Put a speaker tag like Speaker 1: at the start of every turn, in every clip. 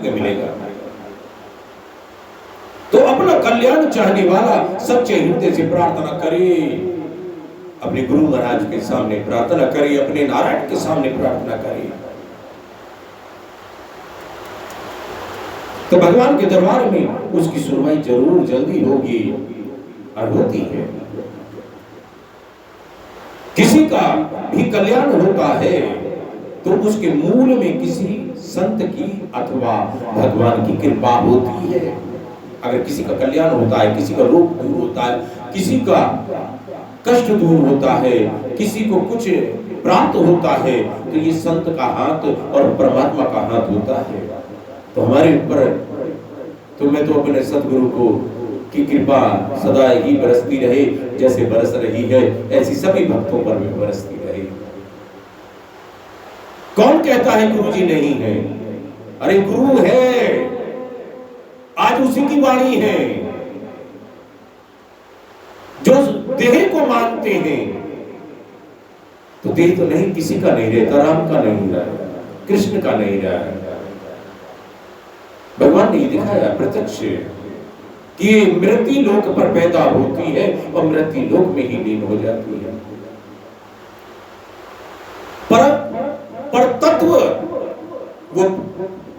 Speaker 1: भाग्य मिलेगा। तो अपना कल्याण चाहने वाला सच्चे हृदय से प्रार्थना करे, अपने गुरु महाराज के सामने प्रार्थना करे, अपने नारायण के सामने प्रार्थना करे, तो भगवान के दरबार में उसकी सुनवाई जरूर जल्दी होगी और होती है। किसी का भी कल्याण होता है तो उसके मूल में किसी संत की अथवा भगवान की कृपा होती है। अगर किसी का कल्याण होता है, किसी का रोग दूर होता है, किसी का कष्ट दूर होता है, किसी को कुछ प्राप्त होता है, तो ये संत का हाथ और परमात्मा का हाथ होता है। तो हमारे ऊपर, तो मैं तो अपने सतगुरु को की कृपा सदा ही बरसती रहे, जैसे बरस रही है ऐसी सभी भक्तों पर भी बरसती रहे। कौन कहता है गुरु जी नहीं है? अरे गुरु है, आज उसी की वाणी है। जो देह को मानते हैं, तो देह तो नहीं, किसी का नहीं रहता, राम का नहीं रहा, कृष्ण का नहीं रहा। भगवान ने दिखाया प्रत्यक्ष कि मृत्यु लोक पर पैदा होती है और मृत्यु लोक में ही लीन हो जाती है। पर तत्व, वो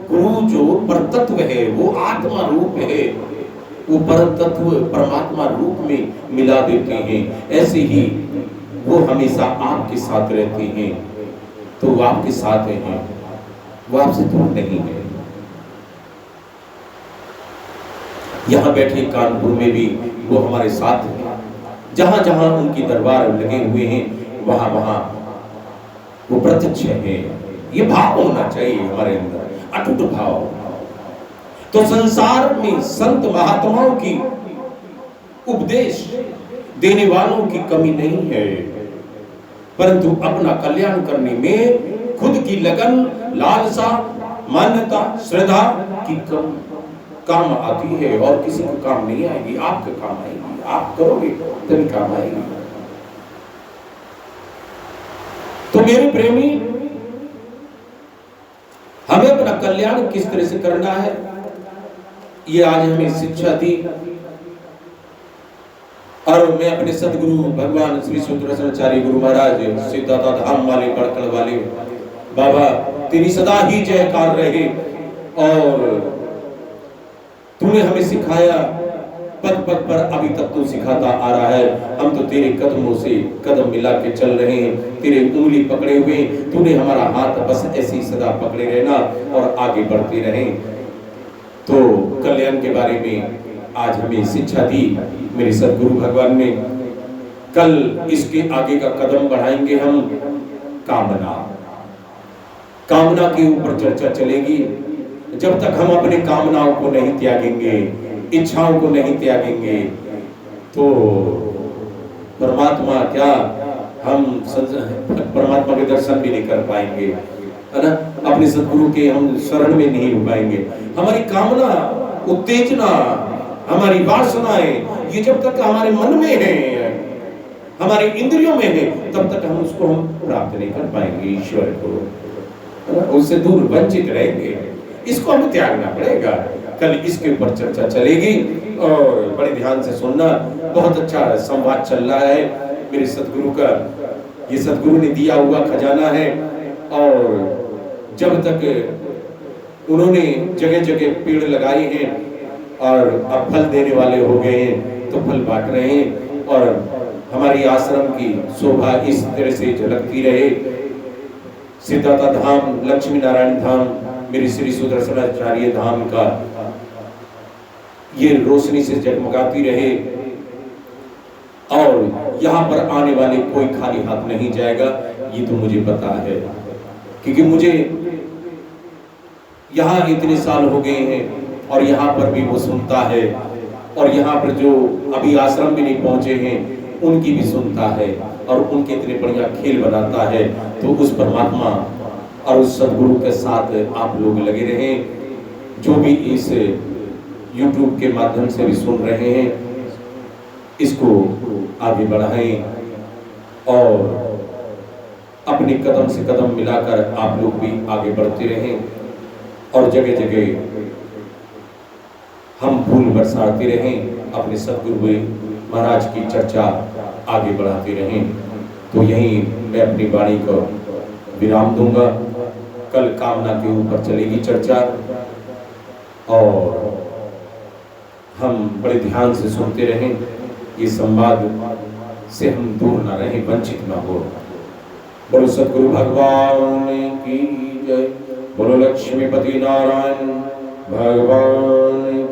Speaker 1: गुरु जो पर तत्व है, वो आत्मा रूप है, वो पर तत्व परमात्मा रूप में मिला देते हैं। ऐसे ही वो हमेशा आपके साथ रहते हैं, तो वो आपके साथ हैं, वो आपसे दूर नहीं है। यहाँ बैठे कानपुर में भी वो हमारे साथ हैं। जहां जहां उनकी दरबार लगे हुए हैं, वहां वहां वो प्रत्यक्ष है। ये भाव होना चाहिए हमारे अंदर, अटूट भाव। तो संसार में संत महात्माओं की उपदेश देने वालों की कमी नहीं है, परंतु अपना कल्याण करने में खुद की लगन, लालसा, मान्यता, श्रद्धा की काम आती है और किसी को काम नहीं आएगी। आपके काम आएगी, आप करोगे तभी काम आएगी। तो मेरे प्रेमी, हमें अपना कल्याण किस तरह से करना है, ये आज हमें शिक्षा दी। और मैं अपने सदगुरु भगवान श्री सुदर्शनाचार्य गुरु महाराज, सिद्धाता धाम वाले, बड़कल वाले बाबा, तेरी सदा ही जयकार रहे। और तूने हमें सिखाया, पद पद पर अभी तक तू सिखाता आ रहा है। हम तो तेरे कदमों से कदम मिला के चल रहे हैं, तेरे उंगली पकड़े हुए। तूने हमारा हाथ बस ऐसी सदा पकड़े रहना और आगे बढ़ते रहें। तो कल्याण के बारे में आज हमें शिक्षा दी मेरे सदगुरु भगवान ने। कल इसके आगे का कदम बढ़ाएंगे हम। कामना के ऊपर चर्चा चलेगी। जब तक हम अपने कामनाओं को नहीं त्यागेंगे, इच्छाओं को नहीं त्यागेंगे, तो परमात्मा क्या, हम परमात्मा के दर्शन भी नहीं कर पाएंगे, है ना। अपने सदगुरु के हम शरण में नहीं हो पाएंगे। हमारी कामना, उत्तेजना, हमारी वासनाएं, ये जब तक हमारे मन में है, हमारे इंद्रियों में है, तब तक हम उसको प्राप्त नहीं कर पाएंगे, ईश्वर को, उससे दूर वंचित रहेंगे। इसको हमें त्यागना पड़ेगा। कल इसके ऊपर चर्चा चलेगी और बड़े ध्यान से सुनना। बहुत अच्छा संवाद चल रहा है मेरे सदगुरु का। ये सदगुरु ने दिया हुआ खजाना है। और जब तक उन्होंने जगह जगह पेड़ लगाए हैं और अब फल देने वाले हो गए हैं, तो फल बांट रहे हैं। और हमारी आश्रम की शोभा इस तरह से झलकती रहे। सिद्धाता धाम, लक्ष्मी नारायण धाम, मेरी श्री सुदर्शनाचार्य धाम का ये रोशनी से जगमगाती रहे। और यहाँ पर आने वाले कोई खाली हाथ नहीं जाएगा, ये तो मुझे पता है, क्योंकि मुझे यहाँ इतने साल हो गए हैं और यहाँ पर भी वो सुनता है। और यहाँ पर जो अभी आश्रम में नहीं पहुंचे हैं, उनकी भी सुनता है और उनके इतने बढ़िया खेल बनाता है। तो उस परमात्मा और उस सदगुरु के साथ आप लोग लगे रहें। जो भी इस YouTube के माध्यम से भी सुन रहे हैं, इसको आगे बढ़ाएं और अपने कदम से कदम मिलाकर आप लोग भी आगे बढ़ते रहें। और जगह जगह हम फूल बरसाते रहें, अपने सदगुरु महाराज की चर्चा आगे बढ़ाते रहें। तो यहीं मैं अपनी वाणी को विराम दूंगा। कल कामना के ऊपर चलेगी चर्चा और हम बड़े ध्यान से सुनते रहें। ये संवाद से हम दूर ना रहें, वंचित ना हो। बोलो सदगुरु भगवान की जय। बोलो लक्ष्मीपति नारायण भगवान।